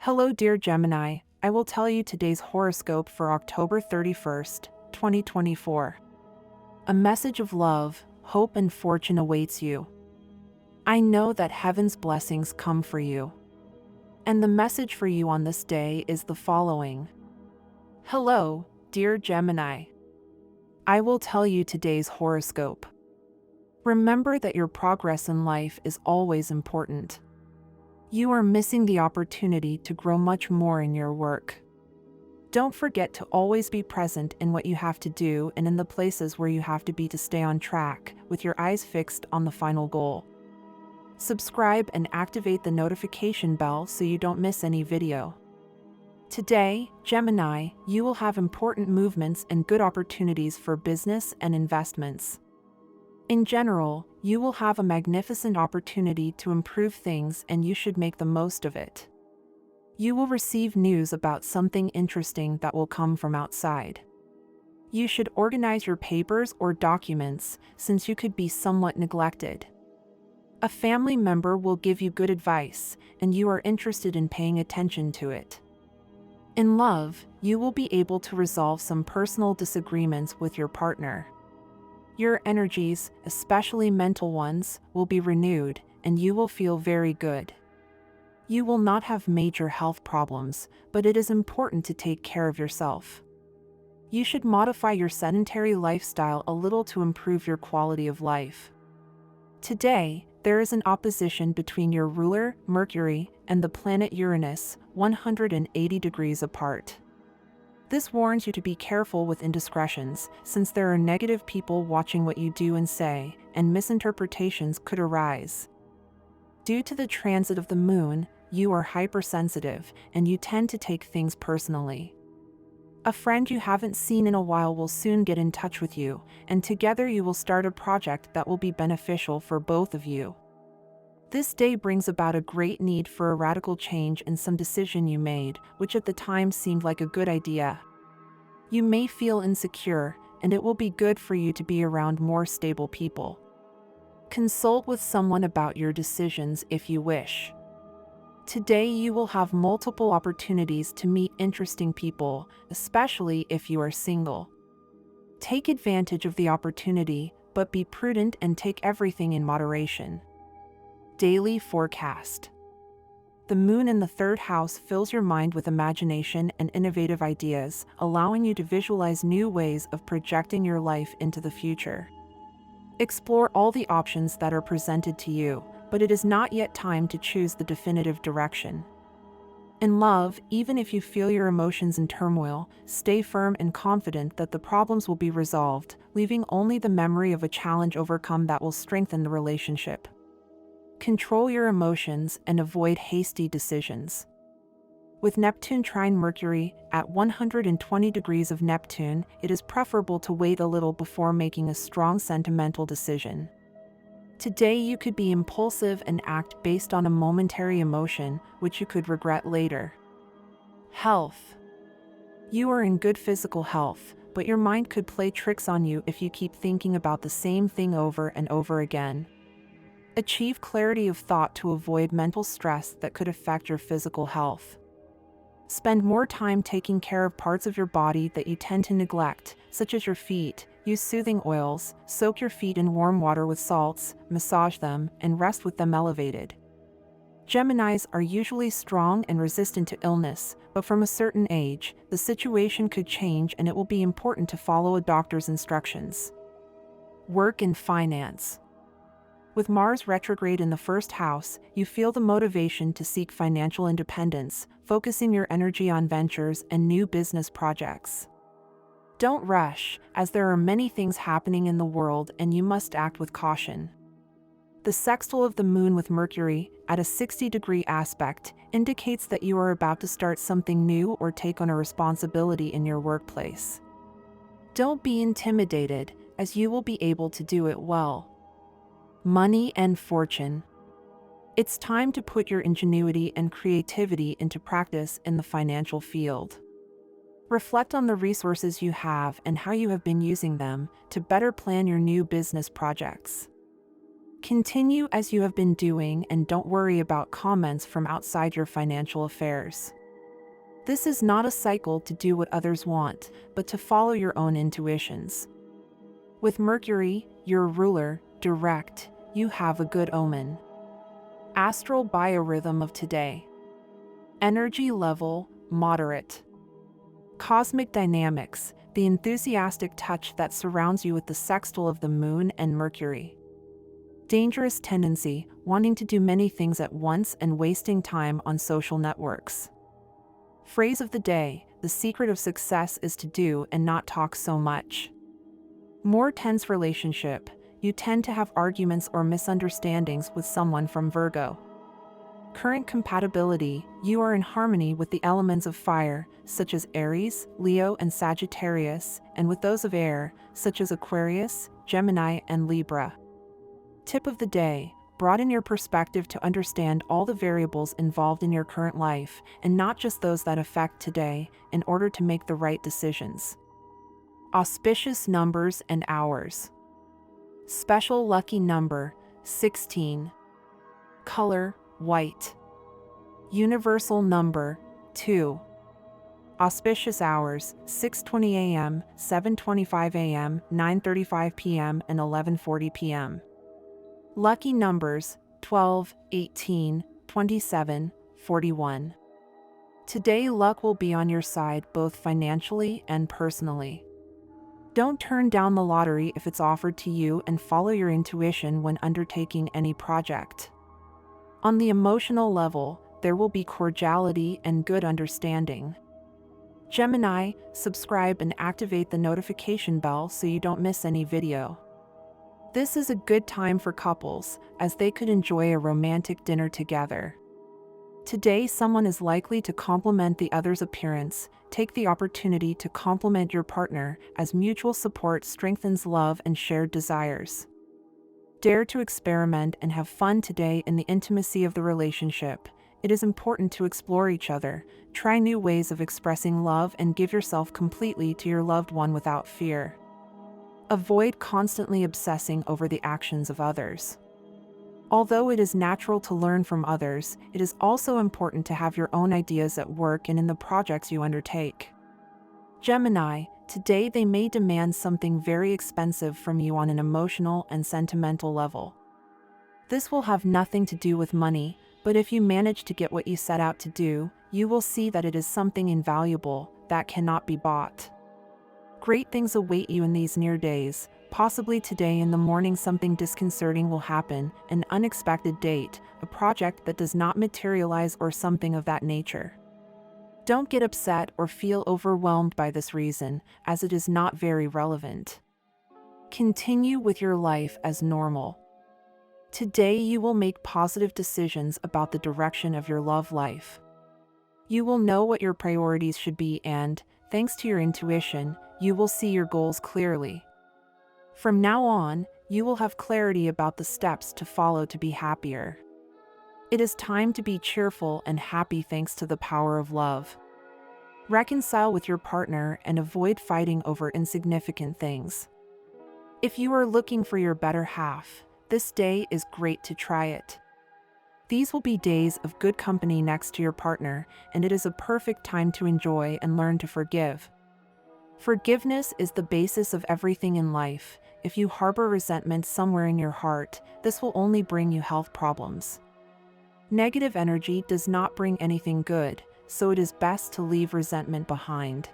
Hello, dear Gemini. I will tell you today's horoscope for October 31st, 2024. A message of love, hope, and fortune awaits you. I know that heaven's blessings come for you. And the message for you on this day is the following. Hello, dear Gemini. I will tell you today's horoscope. Remember that your progress in life is always important. You are missing the opportunity to grow much more in your work. Don't forget to always be present in what you have to do and in the places where you have to be to stay on track, with your eyes fixed on the final goal. Subscribe and activate the notification bell so you don't miss any video. Today, Gemini, you will have important movements and good opportunities for business and investments. In general, you will have a magnificent opportunity to improve things and you should make the most of it. You will receive news about something interesting that will come from outside. You should organize your papers or documents since you could be somewhat neglected. A family member will give you good advice and you are interested in paying attention to it. In love, you will be able to resolve some personal disagreements with your partner. Your energies, especially mental ones, will be renewed, and you will feel very good. You will not have major health problems, but it is important to take care of yourself. You should modify your sedentary lifestyle a little to improve your quality of life. Today, there is an opposition between your ruler, Mercury, and the planet Uranus, 180 degrees apart. This warns you to be careful with indiscretions, since there are negative people watching what you do and say, and misinterpretations could arise. Due to the transit of the moon, you are hypersensitive, and you tend to take things personally. A friend you haven't seen in a while will soon get in touch with you, and together you will start a project that will be beneficial for both of you. This day brings about a great need for a radical change in some decision you made, which at the time seemed like a good idea. You may feel insecure, and it will be good for you to be around more stable people. Consult with someone about your decisions if you wish. Today you will have multiple opportunities to meet interesting people, especially if you are single. Take advantage of the opportunity, but be prudent and take everything in moderation. Daily forecast. The moon in the third house fills your mind with imagination and innovative ideas, allowing you to visualize new ways of projecting your life into the future. Explore all the options that are presented to you, but it is not yet time to choose the definitive direction. In love, even if you feel your emotions in turmoil, stay firm and confident that the problems will be resolved, leaving only the memory of a challenge overcome that will strengthen the relationship. Control your emotions and avoid hasty decisions. With Neptune trine Mercury at 120 degrees of Neptune, it is preferable to wait a little before making a strong sentimental decision. Today you could be impulsive and act based on a momentary emotion, which you could regret later. Health. You are in good physical health, but your mind could play tricks on you if you keep thinking about the same thing over and over again. Achieve clarity of thought to avoid mental stress that could affect your physical health. Spend more time taking care of parts of your body that you tend to neglect, such as your feet. Use soothing oils, soak your feet in warm water with salts, massage them, and rest with them elevated. Geminis are usually strong and resistant to illness, but from a certain age, the situation could change and it will be important to follow a doctor's instructions. Work and finance. With Mars retrograde in the first house, you feel the motivation to seek financial independence, focusing your energy on ventures and new business projects. Don't rush, as there are many things happening in the world and you must act with caution. The sextile of the moon with Mercury, at a 60-degree aspect, indicates that you are about to start something new or take on a responsibility in your workplace. Don't be intimidated, as you will be able to do it well. Money and fortune. It's time to put your ingenuity and creativity into practice in the financial field. Reflect on the resources you have and how you have been using them to better plan your new business projects. Continue as you have been doing and don't worry about comments from outside your financial affairs. This is not a cycle to do what others want, but to follow your own intuitions. With Mercury, your ruler, direct, you have a good omen. Astral biorhythm of today. Energy level, moderate. Cosmic dynamics, the enthusiastic touch that surrounds you with the sextile of the Moon and Mercury. Dangerous tendency, wanting to do many things at once and wasting time on social networks. Phrase of the day, the secret of success is to do and not talk so much. More tense relationship, you tend to have arguments or misunderstandings with someone from Virgo. Current compatibility, you are in harmony with the elements of fire, such as Aries, Leo, and Sagittarius, and with those of air, such as Aquarius, Gemini, and Libra. Tip of the day, broaden your perspective to understand all the variables involved in your current life, and not just those that affect today, in order to make the right decisions. Auspicious numbers and hours. Special lucky number, 16. Color, white. Universal number, 2. Auspicious hours, 6:20 a.m., 7:25 a.m., 9:35 p.m., and 11:40 p.m. Lucky numbers, 12, 18, 27, 41. Today luck will be on your side both financially and personally. Don't turn down the lottery if it's offered to you, and follow your intuition when undertaking any project. On the emotional level, there will be cordiality and good understanding. Gemini, subscribe and activate the notification bell so you don't miss any video. This is a good time for couples, as they could enjoy a romantic dinner together. Today, someone is likely to compliment the other's appearance. Take the opportunity to compliment your partner, as mutual support strengthens love and shared desires. Dare to experiment and have fun today in the intimacy of the relationship. It is important to explore each other, try new ways of expressing love, and give yourself completely to your loved one without fear. Avoid constantly obsessing over the actions of others. Although it is natural to learn from others, it is also important to have your own ideas at work and in the projects you undertake. Gemini, today they may demand something very expensive from you on an emotional and sentimental level. This will have nothing to do with money, but if you manage to get what you set out to do, you will see that it is something invaluable that cannot be bought. Great things await you in these near days. Possibly today in the morning something disconcerting will happen, an unexpected date, a project that does not materialize, or something of that nature. Don't get upset or feel overwhelmed by this reason, as it is not very relevant. Continue with your life as normal. Today you will make positive decisions about the direction of your love life. You will know what your priorities should be and, thanks to your intuition, you will see your goals clearly. From now on, you will have clarity about the steps to follow to be happier. It is time to be cheerful and happy thanks to the power of love. Reconcile with your partner and avoid fighting over insignificant things. If you are looking for your better half, this day is great to try it. These will be days of good company next to your partner, and it is a perfect time to enjoy and learn to forgive. Forgiveness is the basis of everything in life. If you harbor resentment somewhere in your heart, this will only bring you health problems. Negative energy does not bring anything good, so it is best to leave resentment behind.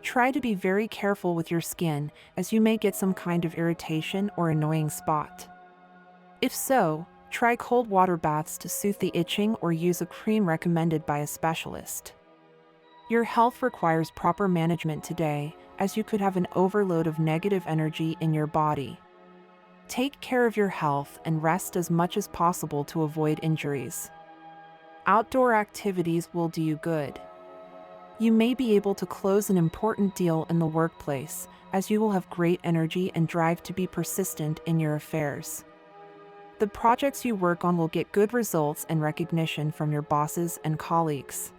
Try to be very careful with your skin, as you may get some kind of irritation or annoying spot. If so, try cold water baths to soothe the itching or use a cream recommended by a specialist. Your health requires proper management today, as you could have an overload of negative energy in your body. Take care of your health and rest as much as possible to avoid injuries. Outdoor activities will do you good. You may be able to close an important deal in the workplace, as you will have great energy and drive to be persistent in your affairs. The projects you work on will get good results and recognition from your bosses and colleagues.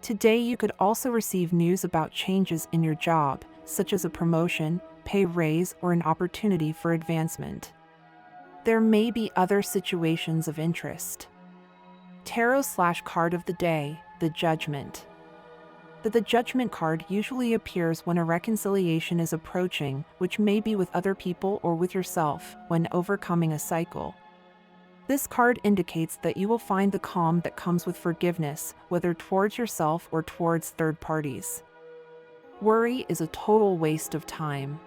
Today you could also receive news about changes in your job, such as a promotion, pay raise, or an opportunity for advancement. There may be other situations of interest. Tarot/card of the day, the Judgment. The Judgment card usually appears when a reconciliation is approaching, which may be with other people or with yourself, when overcoming a cycle. This card indicates that you will find the calm that comes with forgiveness, whether towards yourself or towards third parties. Worry is a total waste of time.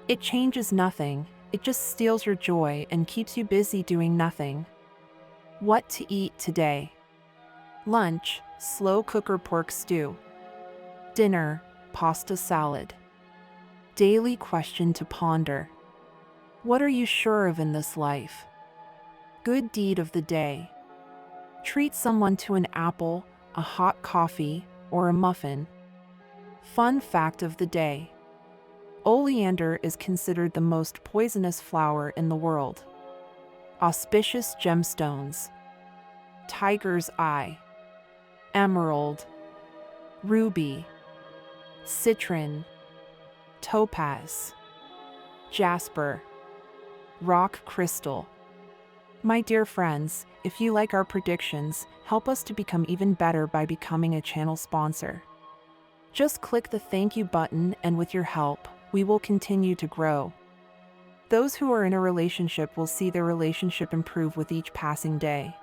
It changes nothing, it just steals your joy and keeps you busy doing nothing. What to eat today? Lunch, slow cooker pork stew. Dinner, pasta salad. Daily question to ponder. What are you sure of in this life? Good deed of the day. Treat someone to an apple, a hot coffee, or a muffin. Fun fact of the day. Oleander is considered the most poisonous flower in the world. Auspicious gemstones. Tiger's eye. Emerald. Ruby. Citron. Topaz. Jasper. Rock crystal. My dear friends, if you like our predictions, help us to become even better by becoming a channel sponsor. Just click the thank you button, and with your help, we will continue to grow. Those who are in a relationship will see their relationship improve with each passing day.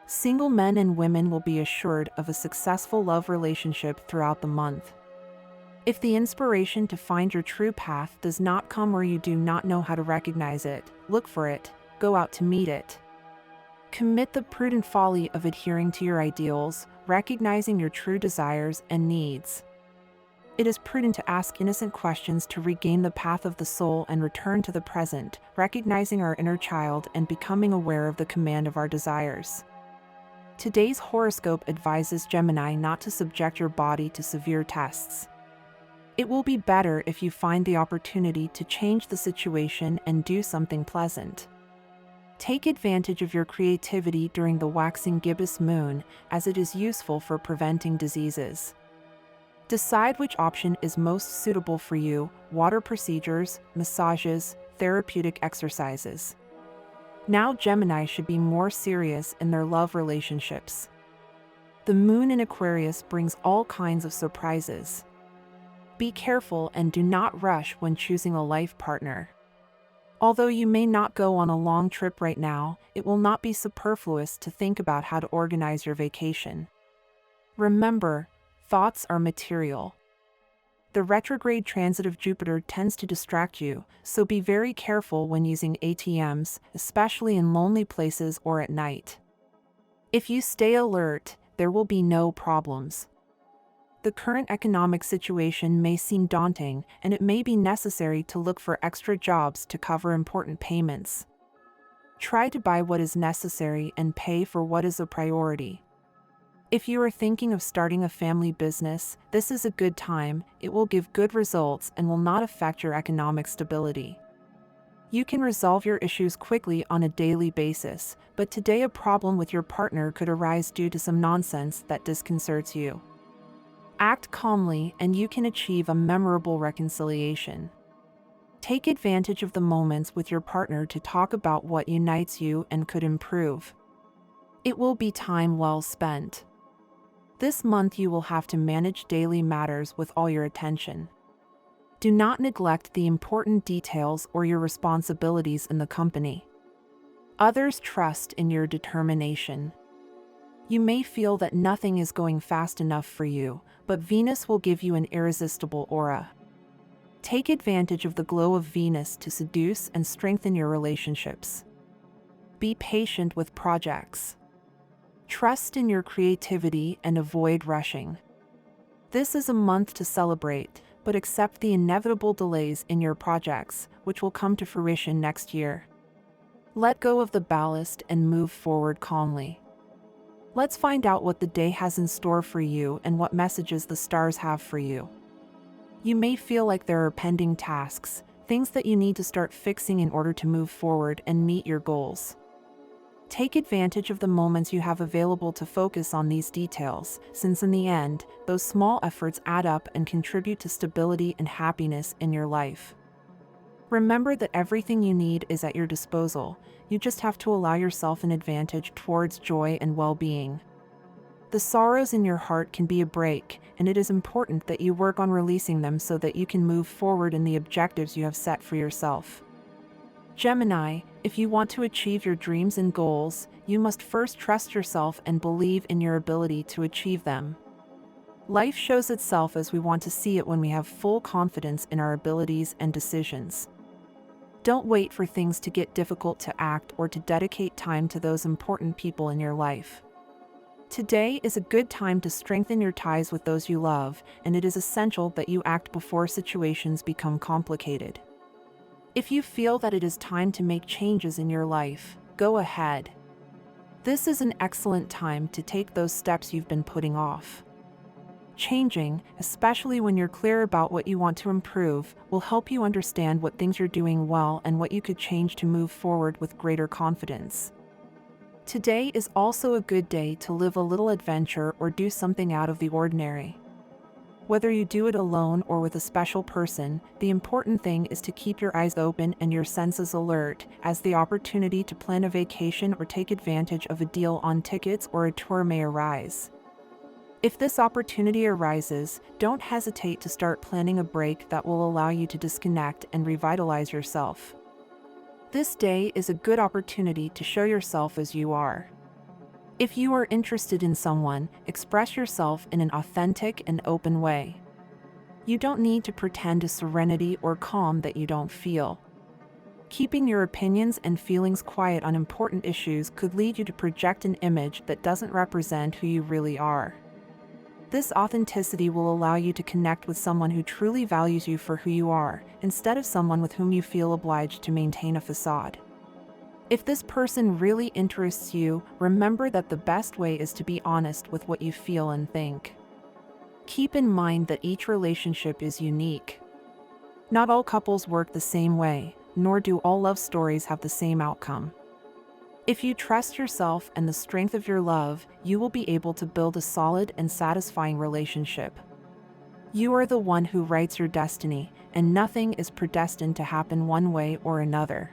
Single men and women will be assured of a successful love relationship throughout the month. If the inspiration to find your true path does not come or you do not know how to recognize it, look for it. Go out to meet it. Commit the prudent folly of adhering to your ideals, recognizing your true desires and needs. It is prudent to ask innocent questions to regain the path of the soul and return to the present, recognizing our inner child and becoming aware of the command of our desires. Today's horoscope advises Gemini not to subject your body to severe tests. It will be better if you find the opportunity to change the situation and do something pleasant. Take advantage of your creativity during the waxing gibbous moon, as it is useful for preventing diseases. Decide which option is most suitable for you: water procedures, massages, therapeutic exercises. Now Gemini should be more serious in their love relationships. The moon in Aquarius brings all kinds of surprises. Be careful and do not rush when choosing a life partner. Although you may not go on a long trip right now, it will not be superfluous to think about how to organize your vacation. Remember, thoughts are material. The retrograde transit of Jupiter tends to distract you, so be very careful when using ATMs, especially in lonely places or at night. If you stay alert, there will be no problems. The current economic situation may seem daunting, and it may be necessary to look for extra jobs to cover important payments. Try to buy what is necessary and pay for what is a priority. If you are thinking of starting a family business, this is a good time. It will give good results and will not affect your economic stability. You can resolve your issues quickly on a daily basis, but today a problem with your partner could arise due to some nonsense that disconcerts you. Act calmly and you can achieve a memorable reconciliation. Take advantage of the moments with your partner to talk about what unites you and could improve. It will be time well spent. This month you will have to manage daily matters with all your attention. Do not neglect the important details or your responsibilities in the company. Others trust in your determination. You may feel that nothing is going fast enough for you, but Venus will give you an irresistible aura. Take advantage of the glow of Venus to seduce and strengthen your relationships. Be patient with projects. Trust in your creativity and avoid rushing. This is a month to celebrate, but accept the inevitable delays in your projects, which will come to fruition next year. Let go of the ballast and move forward calmly. Let's find out what the day has in store for you and what messages the stars have for you. You may feel like there are pending tasks, things that you need to start fixing in order to move forward and meet your goals. Take advantage of the moments you have available to focus on these details, since in the end, those small efforts add up and contribute to stability and happiness in your life. Remember that everything you need is at your disposal, you just have to allow yourself an advantage towards joy and well-being. The sorrows in your heart can be a break, and it is important that you work on releasing them so that you can move forward in the objectives you have set for yourself. Gemini, if you want to achieve your dreams and goals, you must first trust yourself and believe in your ability to achieve them. Life shows itself as we want to see it when we have full confidence in our abilities and decisions. Don't wait for things to get difficult to act or to dedicate time to those important people in your life. Today is a good time to strengthen your ties with those you love, and it is essential that you act before situations become complicated. If you feel that it is time to make changes in your life, go ahead. This is an excellent time to take those steps you've been putting off. Changing, especially when you're clear about what you want to improve, will help you understand what things you're doing well and what you could change to move forward with greater confidence. Today is also a good day to live a little adventure or do something out of the ordinary. Whether you do it alone or with a special person, the important thing is to keep your eyes open and your senses alert, as the opportunity to plan a vacation or take advantage of a deal on tickets or a tour may arise. If this opportunity arises, don't hesitate to start planning a break that will allow you to disconnect and revitalize yourself. This day is a good opportunity to show yourself as you are. If you are interested in someone, express yourself in an authentic and open way. You don't need to pretend a serenity or calm that you don't feel. Keeping your opinions and feelings quiet on important issues could lead you to project an image that doesn't represent who you really are. This authenticity will allow you to connect with someone who truly values you for who you are, instead of someone with whom you feel obliged to maintain a facade. If this person really interests you, remember that the best way is to be honest with what you feel and think. Keep in mind that each relationship is unique. Not all couples work the same way, nor do all love stories have the same outcome. If you trust yourself and the strength of your love, you will be able to build a solid and satisfying relationship. You are the one who writes your destiny, and nothing is predestined to happen one way or another.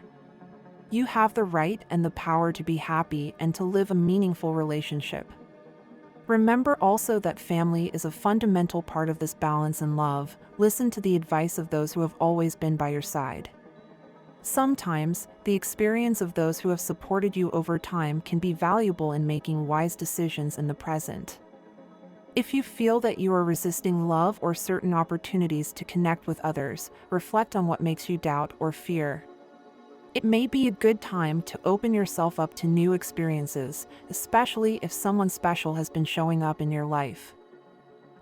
You have the right and the power to be happy and to live a meaningful relationship. Remember also that family is a fundamental part of this balance and love. Listen to the advice of those who have always been by your side. Sometimes, the experience of those who have supported you over time can be valuable in making wise decisions in the present. If you feel that you are resisting love or certain opportunities to connect with others, reflect on what makes you doubt or fear. It may be a good time to open yourself up to new experiences, especially if someone special has been showing up in your life.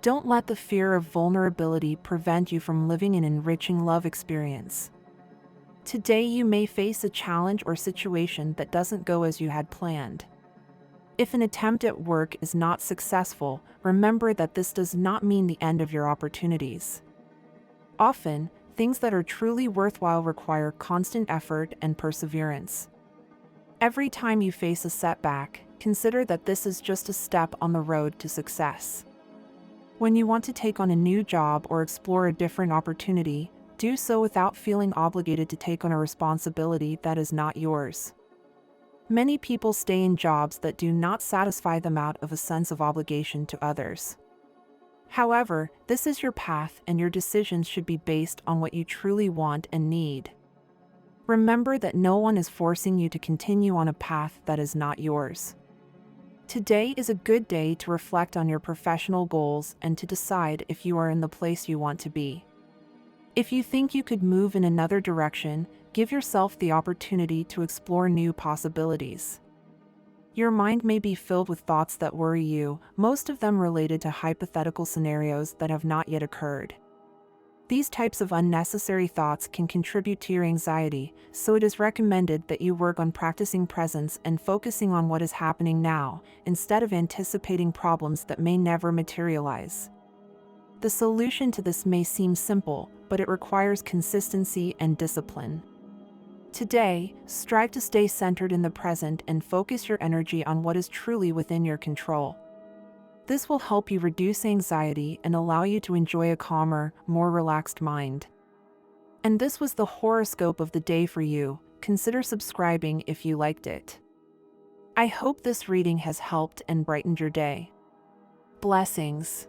Don't let the fear of vulnerability prevent you from living an enriching love experience. Today you may face a challenge or situation that doesn't go as you had planned. If an attempt at work is not successful, remember that this does not mean the end of your opportunities. Often, things that are truly worthwhile require constant effort and perseverance. Every time you face a setback, consider that this is just a step on the road to success. When you want to take on a new job or explore a different opportunity, do so without feeling obligated to take on a responsibility that is not yours. Many people stay in jobs that do not satisfy them out of a sense of obligation to others. However, this is your path and your decisions should be based on what you truly want and need. Remember that no one is forcing you to continue on a path that is not yours. Today is a good day to reflect on your professional goals and to decide if you are in the place you want to be. If you think you could move in another direction, give yourself the opportunity to explore new possibilities. Your mind may be filled with thoughts that worry you, most of them related to hypothetical scenarios that have not yet occurred. These types of unnecessary thoughts can contribute to your anxiety, so it is recommended that you work on practicing presence and focusing on what is happening now, instead of anticipating problems that may never materialize. The solution to this may seem simple, but it requires consistency and discipline. Today, strive to stay centered in the present and focus your energy on what is truly within your control. This will help you reduce anxiety and allow you to enjoy a calmer, more relaxed mind. And this was the horoscope of the day for you. Consider subscribing if you liked it. I hope this reading has helped and brightened your day. Blessings.